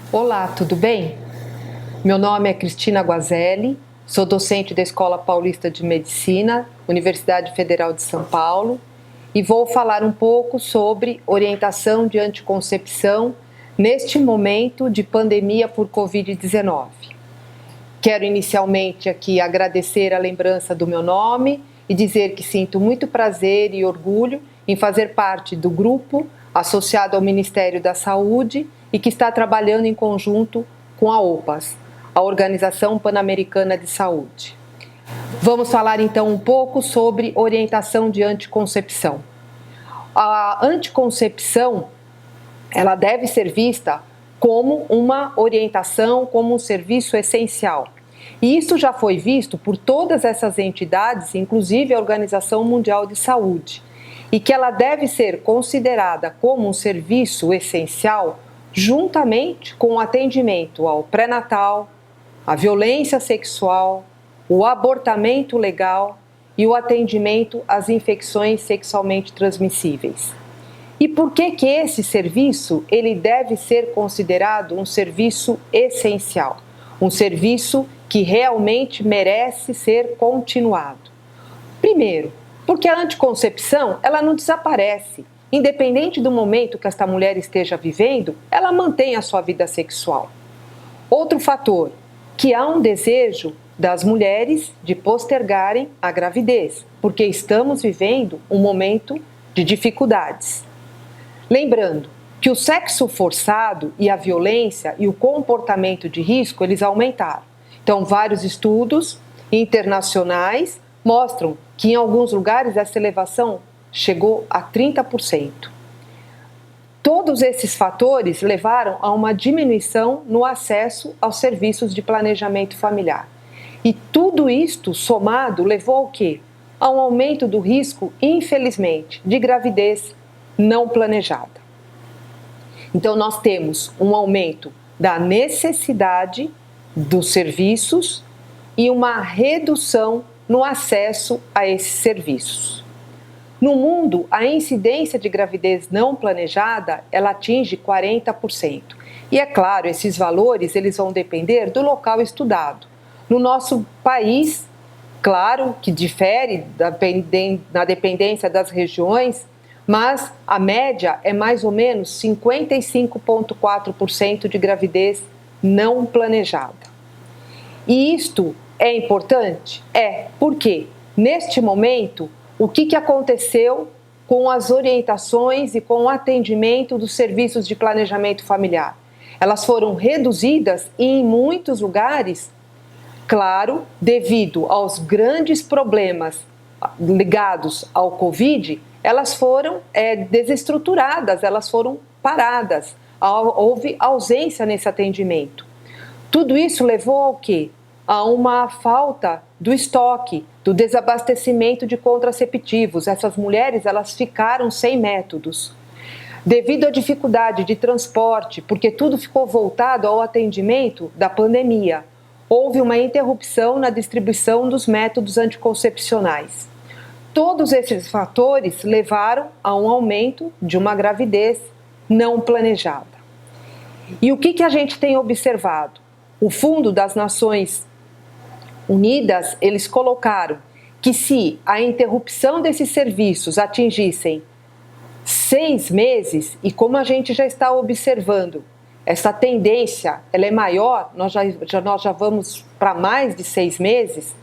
Olá, tudo bem? Meu nome é Cristina Guazelli, sou docente da Escola Paulista de Medicina, Universidade Federal de São Paulo, e vou falar um pouco sobre orientação de anticoncepção neste momento de pandemia por Covid-19. Quero inicialmente aqui agradecer a lembrança do meu nome e dizer que sinto muito prazer e orgulho em fazer parte do grupo associado ao Ministério da Saúde e que está trabalhando em conjunto com a OPAS, a Organização Pan-Americana de Saúde. Vamos falar então um pouco sobre orientação de anticoncepção. A anticoncepção, ela deve ser vista como uma orientação, como um serviço essencial. E isso já foi visto por todas essas entidades, inclusive a Organização Mundial de Saúde, e que ela deve ser considerada como um serviço essencial juntamente com o atendimento ao pré-natal, a violência sexual, o abortamento legal e o atendimento às infecções sexualmente transmissíveis. E por que esse serviço ele deve ser considerado um serviço essencial, um serviço que realmente merece ser continuado? Primeiro, porque a anticoncepção ela não desaparece. Independente do momento que esta mulher esteja vivendo, ela mantém a sua vida sexual. Outro fator, que há um desejo das mulheres de postergarem a gravidez, porque estamos vivendo um momento de dificuldades. Lembrando que o sexo forçado e a violência e o comportamento de risco, eles aumentaram. Então, vários estudos internacionais mostram que em alguns lugares essa elevação chegou a 30%. Todos esses fatores levaram a uma diminuição no acesso aos serviços de planejamento familiar. E tudo isto somado levou ao quê? A um aumento do risco, infelizmente, de gravidez não planejada. Então nós temos um aumento da necessidade dos serviços e uma redução no acesso a esses serviços. No mundo, a incidência de gravidez não planejada, ela atinge 40%. E é claro, esses valores eles vão depender do local estudado. No nosso país, claro que difere na dependência das regiões, mas a média é mais ou menos 55,4% de gravidez não planejada. E isto é importante? Porque neste momento, o que aconteceu com as orientações e com o atendimento dos serviços de planejamento familiar? Elas foram reduzidas e em muitos lugares, claro, devido aos grandes problemas ligados ao Covid, elas foram desestruturadas, elas foram paradas, houve ausência nesse atendimento. Tudo isso levou ao quê? A uma falta do estoque, do desabastecimento de contraceptivos. Essas mulheres elas ficaram sem métodos. Devido à dificuldade de transporte, porque tudo ficou voltado ao atendimento da pandemia, houve uma interrupção na distribuição dos métodos anticoncepcionais. Todos esses fatores levaram a um aumento de uma gravidez não planejada. E o que a gente tem observado? O Fundo das Nações Unidas, eles colocaram que se a interrupção desses serviços atingissem 6 meses, e como a gente já está observando, essa tendência ela é maior, nós já vamos para mais de 6 meses,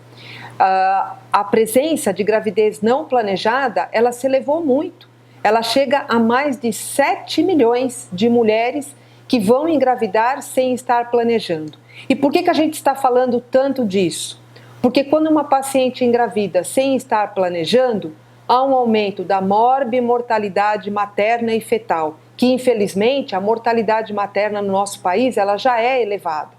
a presença de gravidez não planejada, ela se elevou muito. Ela chega a mais de 7 milhões de mulheres que vão engravidar sem estar planejando. E por que a gente está falando tanto disso? Porque quando uma paciente engravida sem estar planejando, há um aumento da morbimortalidade materna e fetal, que infelizmente a mortalidade materna no nosso país ela já é elevada.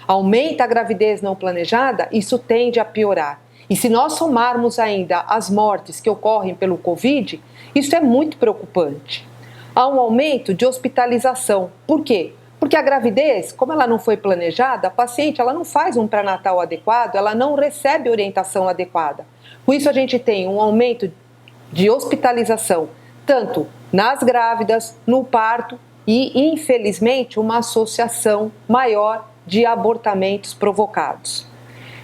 Aumenta a gravidez não planejada, isso tende a piorar. E se nós somarmos ainda as mortes que ocorrem pelo Covid, isso é muito preocupante. Há um aumento de hospitalização. Por quê? Porque a gravidez, como ela não foi planejada, a paciente ela não faz um pré-natal adequado, ela não recebe orientação adequada. Com isso a gente tem um aumento de hospitalização, tanto nas grávidas, no parto e, infelizmente, uma associação maior de abortamentos provocados.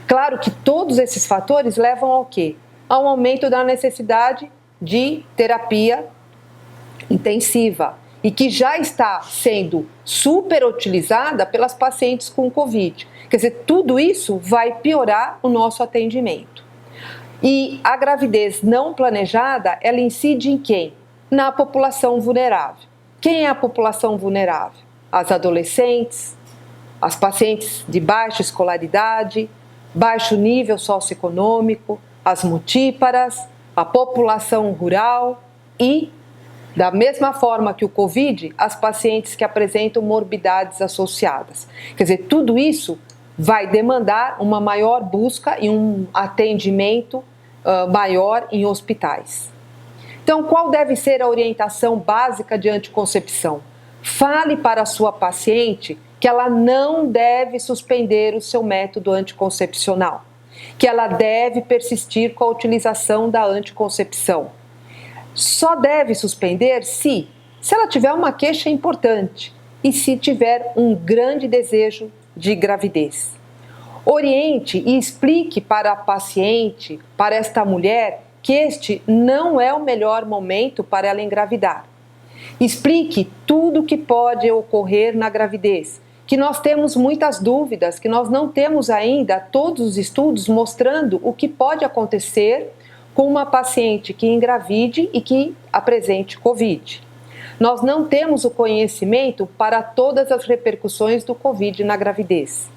Claro que todos esses fatores levam ao quê? Ao aumento da necessidade de terapia intensiva e que já está sendo superutilizada pelas pacientes com Covid. Quer dizer, tudo isso vai piorar o nosso atendimento. E a gravidez não planejada, ela incide em quem? Na população vulnerável. Quem é a população vulnerável? As adolescentes, as pacientes de baixa escolaridade, baixo nível socioeconômico, as multíparas, a população rural e, da mesma forma que o Covid, as pacientes que apresentam morbidades associadas. Quer dizer, tudo isso vai demandar uma maior busca e um atendimento maior em hospitais. Então, qual deve ser a orientação básica de anticoncepção? Fale para a sua paciente que ela não deve suspender o seu método anticoncepcional, que ela deve persistir com a utilização da anticoncepção. Só deve suspender se ela tiver uma queixa importante e se tiver um grande desejo de gravidez. Oriente e explique para a paciente, para esta mulher, que este não é o melhor momento para ela engravidar. Explique tudo o que pode ocorrer na gravidez, que nós temos muitas dúvidas, que nós não temos ainda todos os estudos mostrando o que pode acontecer com uma paciente que engravide e que apresente Covid. Nós não temos o conhecimento para todas as repercussões do Covid na gravidez.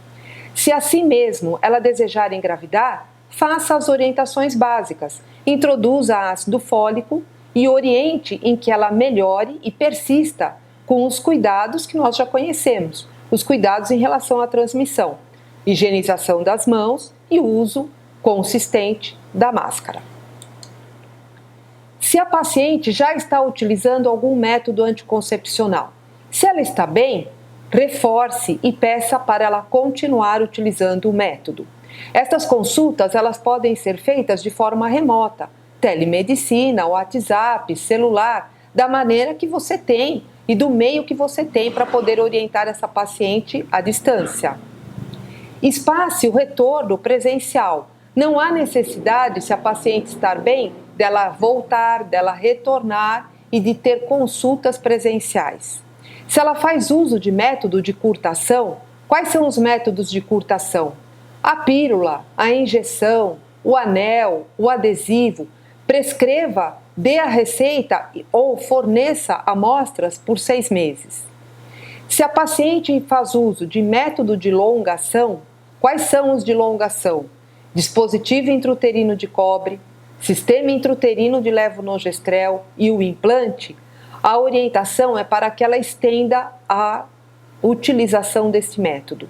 Se assim mesmo ela desejar engravidar, faça as orientações básicas, introduza ácido fólico e oriente em que ela melhore e persista com os cuidados que nós já conhecemos, os cuidados em relação à transmissão, higienização das mãos e uso consistente da máscara. Se a paciente já está utilizando algum método anticoncepcional, se ela está bem, reforce e peça para ela continuar utilizando o método. Estas consultas elas podem ser feitas de forma remota, telemedicina, WhatsApp, celular, da maneira que você tem e do meio que você tem para poder orientar essa paciente à distância. Espace o retorno presencial. Não há necessidade, se a paciente estar bem, dela voltar, dela retornar e de ter consultas presenciais. Se ela faz uso de método de curtação, quais são os métodos de curtação? A pílula, a injeção, o anel, o adesivo. Prescreva, dê a receita ou forneça amostras por 6 meses. Se a paciente faz uso de método de longação, quais são os de longação? Dispositivo intrauterino de cobre, sistema intrauterino de levonorgestrel e o implante, a orientação é para que ela estenda a utilização desse método.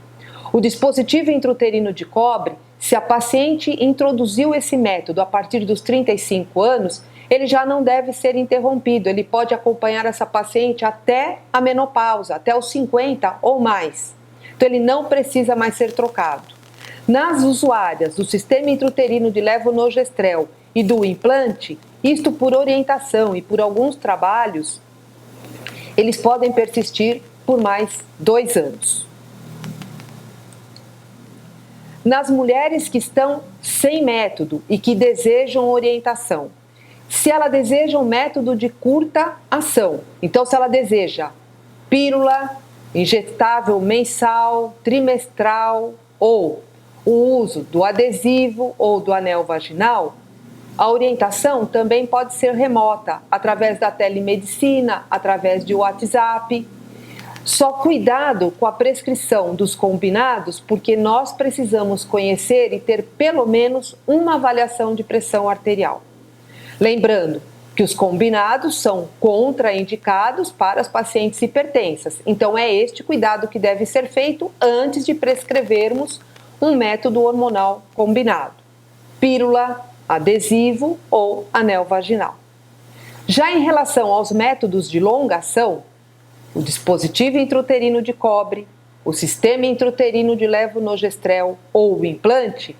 O dispositivo intrauterino de cobre, se a paciente introduziu esse método a partir dos 35 anos, ele já não deve ser interrompido, ele pode acompanhar essa paciente até a menopausa, até os 50 ou mais. Então ele não precisa mais ser trocado. Nas usuárias do sistema intrauterino de levonorgestrel e do implante, isto por orientação e por alguns trabalhos, eles podem persistir por mais 2 anos. Nas mulheres que estão sem método e que desejam orientação, se ela deseja um método de curta ação, então se ela deseja pílula, injetável mensal, trimestral ou o uso do adesivo ou do anel vaginal, a orientação também pode ser remota, através da telemedicina, através de WhatsApp. Só cuidado com a prescrição dos combinados, porque nós precisamos conhecer e ter pelo menos uma avaliação de pressão arterial. Lembrando que os combinados são contraindicados para as pacientes hipertensas. Então é este cuidado que deve ser feito antes de prescrevermos um método hormonal combinado. Pílula, adesivo ou anel vaginal. Já em relação aos métodos de longação, o dispositivo intrauterino de cobre, o sistema intrauterino de levonorgestrel ou o implante,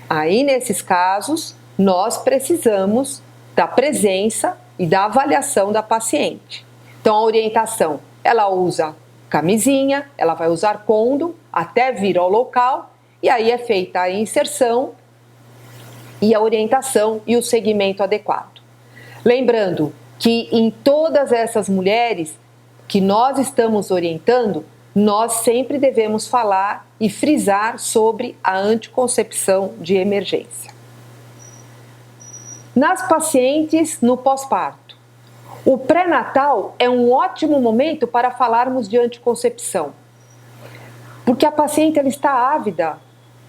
aí nesses casos nós precisamos da presença e da avaliação da paciente. Então a orientação ela usa camisinha, ela vai usar côndom até vir ao local e aí é feita a inserção e a orientação e o segmento adequado. Lembrando que em todas essas mulheres que nós estamos orientando, nós sempre devemos falar e frisar sobre a anticoncepção de emergência. Nas pacientes no pós-parto, o pré-natal é um ótimo momento para falarmos de anticoncepção, porque a paciente ela está ávida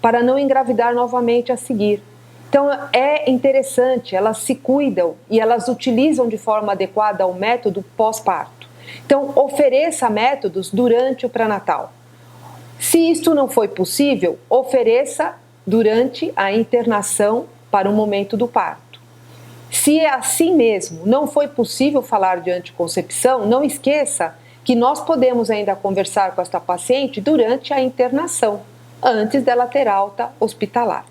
para não engravidar novamente a seguir. Então é interessante, elas se cuidam e elas utilizam de forma adequada o método pós-parto. Então ofereça métodos durante o pré-natal. Se isto não foi possível, ofereça durante a internação para o momento do parto. Se é assim mesmo, não foi possível falar de anticoncepção, não esqueça que nós podemos ainda conversar com esta paciente durante a internação, antes dela ter alta hospitalar.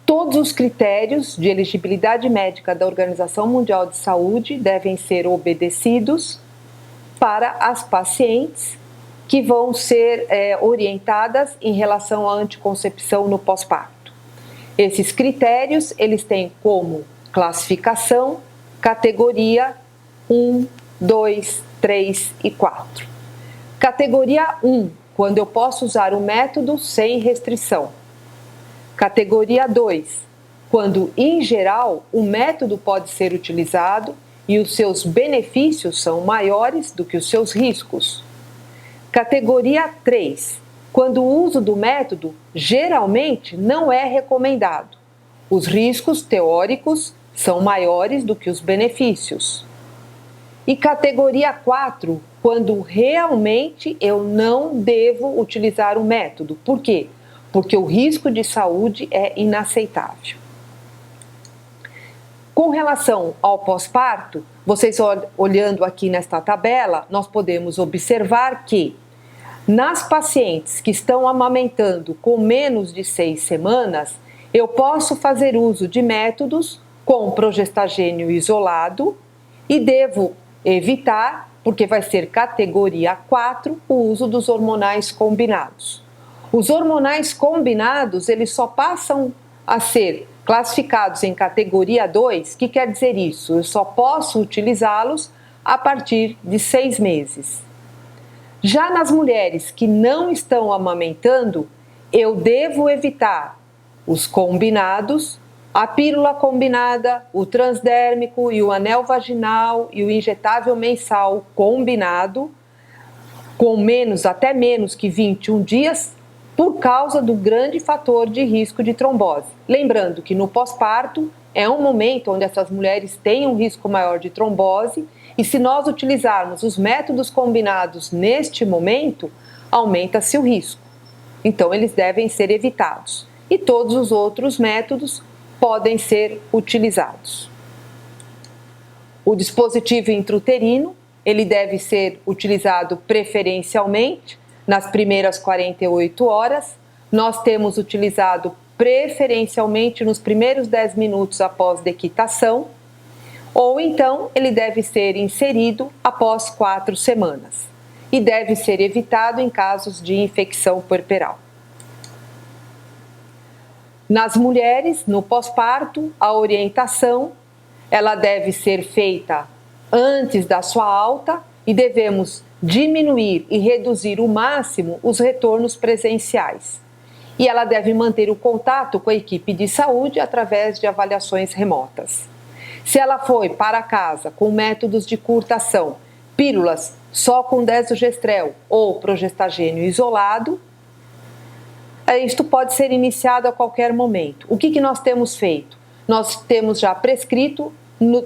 Todos os critérios de elegibilidade médica da Organização Mundial de Saúde devem ser obedecidos para as pacientes que vão ser orientadas em relação à anticoncepção no pós-parto. Esses critérios, eles têm como classificação, categoria 1, 2, 3 e 4. Categoria 1, quando eu posso usar o método sem restrição. Categoria 2, quando, em geral, o método pode ser utilizado e os seus benefícios são maiores do que os seus riscos. Categoria 3, quando o uso do método geralmente não é recomendado. Os riscos teóricos são maiores do que os benefícios. E categoria 4, quando realmente eu não devo utilizar o método. Por quê? Porque o risco de saúde é inaceitável. Com relação ao pós-parto, vocês olhando aqui nesta tabela, nós podemos observar que nas pacientes que estão amamentando com menos de 6 semanas, eu posso fazer uso de métodos com progestagênio isolado e devo evitar, porque vai ser categoria 4, o uso dos hormonais combinados. Os hormonais combinados, eles só passam a ser classificados em categoria 2, que quer dizer isso? Eu só posso utilizá-los a partir de 6 meses. Já nas mulheres que não estão amamentando, eu devo evitar os combinados, a pílula combinada, o transdérmico e o anel vaginal e o injetável mensal combinado, com até menos que 21 dias, por causa do grande fator de risco de trombose. Lembrando que no pós-parto é um momento onde essas mulheres têm um risco maior de trombose, e se nós utilizarmos os métodos combinados neste momento, aumenta-se o risco. Então, eles devem ser evitados. E todos os outros métodos podem ser utilizados. O dispositivo intrauterino, ele deve ser utilizado preferencialmente nas primeiras 48 horas. Nós temos utilizado preferencialmente nos primeiros 10 minutos após dequitação, ou então ele deve ser inserido após 4 semanas e deve ser evitado em casos de infecção puerperal. Nas mulheres, no pós-parto, a orientação ela deve ser feita antes da sua alta e devemos diminuir e reduzir o máximo os retornos presenciais. E ela deve manter o contato com a equipe de saúde através de avaliações remotas. Se ela foi para casa com métodos de curta ação, pílulas só com desogestrel ou progestagênio isolado, isto pode ser iniciado a qualquer momento. O que nós temos feito? Nós temos já prescrito,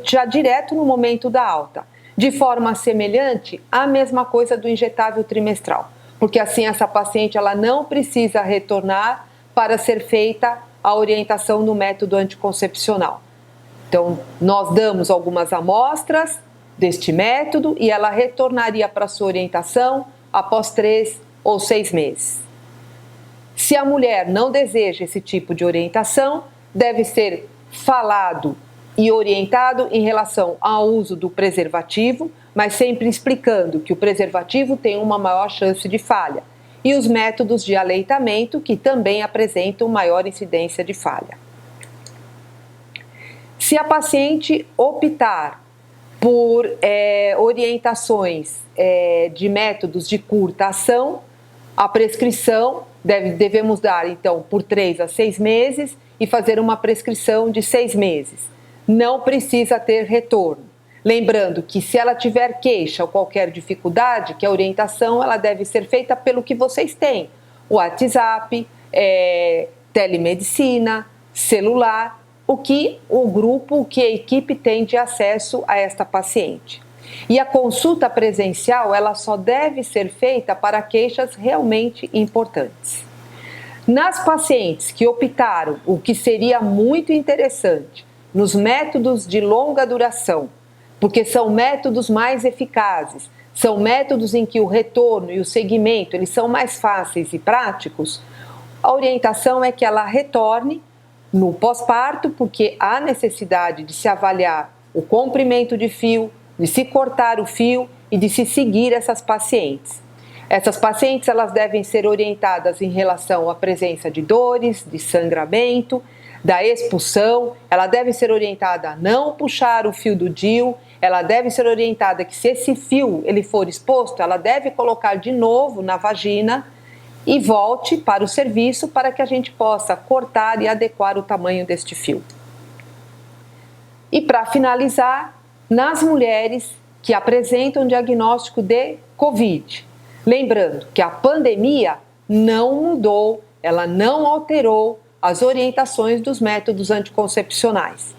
já direto no momento da alta, de forma semelhante à mesma coisa do injetável trimestral, porque assim essa paciente ela não precisa retornar para ser feita a orientação no método anticoncepcional. Então, nós damos algumas amostras deste método e ela retornaria para a sua orientação após 3 ou 6 meses. Se a mulher não deseja esse tipo de orientação, deve ser falado e orientado em relação ao uso do preservativo, mas sempre explicando que o preservativo tem uma maior chance de falha, e os métodos de aleitamento, que também apresentam maior incidência de falha. Se a paciente optar por orientações de métodos de curta ação, a prescrição devemos dar, então, por 3 a 6 meses e fazer uma prescrição de 6 meses. Não precisa ter retorno. Lembrando que se ela tiver queixa ou qualquer dificuldade, que a orientação ela deve ser feita pelo que vocês têm. WhatsApp, telemedicina, celular, o que a equipe tem de acesso a esta paciente. E a consulta presencial, ela só deve ser feita para queixas realmente importantes. Nas pacientes que optaram, o que seria muito interessante, nos métodos de longa duração, porque são métodos mais eficazes, são métodos em que o retorno e o segmento eles são mais fáceis e práticos, a orientação é que ela retorne no pós-parto, porque há necessidade de se avaliar o comprimento de fio, de se cortar o fio e de se seguir essas pacientes. Essas pacientes elas devem ser orientadas em relação à presença de dores, de sangramento, da expulsão, ela deve ser orientada a não puxar o fio do DIU, ela deve ser orientada que se esse fio ele for exposto, ela deve colocar de novo na vagina e volte para o serviço para que a gente possa cortar e adequar o tamanho deste fio. E para finalizar, nas mulheres que apresentam diagnóstico de COVID, lembrando que a pandemia não mudou, ela não alterou as orientações dos métodos anticoncepcionais.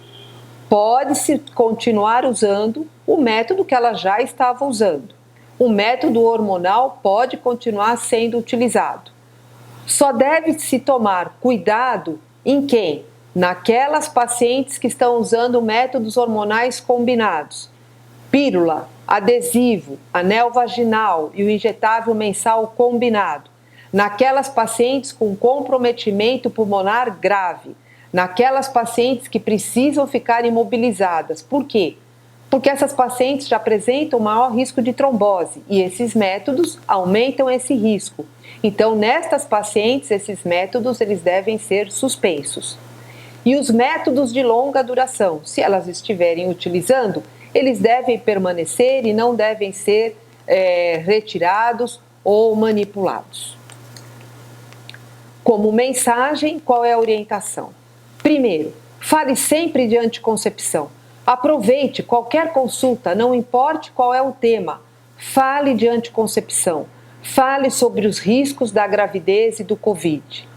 Pode-se continuar usando o método que ela já estava usando. O método hormonal pode continuar sendo utilizado. Só deve-se tomar cuidado em quem? Naquelas pacientes que estão usando métodos hormonais combinados. Pílula, adesivo, anel vaginal e o injetável mensal combinado. Naquelas pacientes com comprometimento pulmonar grave. Naquelas pacientes que precisam ficar imobilizadas. Por quê? Porque essas pacientes já apresentam maior risco de trombose e esses métodos aumentam esse risco. Então, nestas pacientes, esses métodos eles devem ser suspensos. E os métodos de longa duração, se elas estiverem utilizando, eles devem permanecer e não devem ser retirados ou manipulados. Como mensagem, qual é a orientação? Primeiro, fale sempre de anticoncepção. Aproveite qualquer consulta, não importe qual é o tema, fale de anticoncepção, fale sobre os riscos da gravidez e do Covid.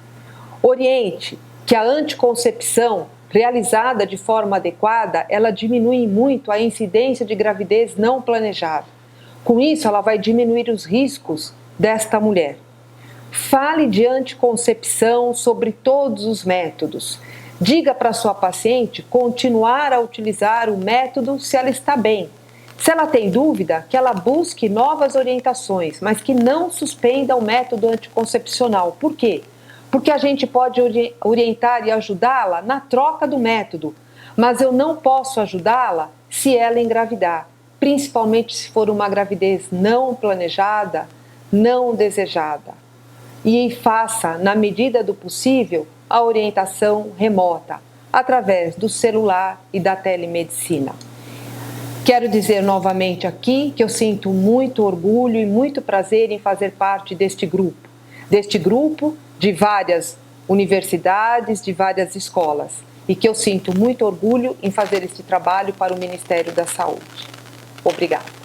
Oriente que a anticoncepção realizada de forma adequada, ela diminui muito a incidência de gravidez não planejada. Com isso, ela vai diminuir os riscos desta mulher. Fale de anticoncepção sobre todos os métodos. Diga para sua paciente continuar a utilizar o método se ela está bem. Se ela tem dúvida, que ela busque novas orientações, mas que não suspenda o método anticoncepcional. Por quê? Porque a gente pode orientar e ajudá-la na troca do método, mas eu não posso ajudá-la se ela engravidar, principalmente se for uma gravidez não planejada, não desejada. E faça, na medida do possível, a orientação remota, através do celular e da telemedicina. Quero dizer novamente aqui que eu sinto muito orgulho e muito prazer em fazer parte deste grupo de várias universidades, de várias escolas, e que eu sinto muito orgulho em fazer este trabalho para o Ministério da Saúde. Obrigada.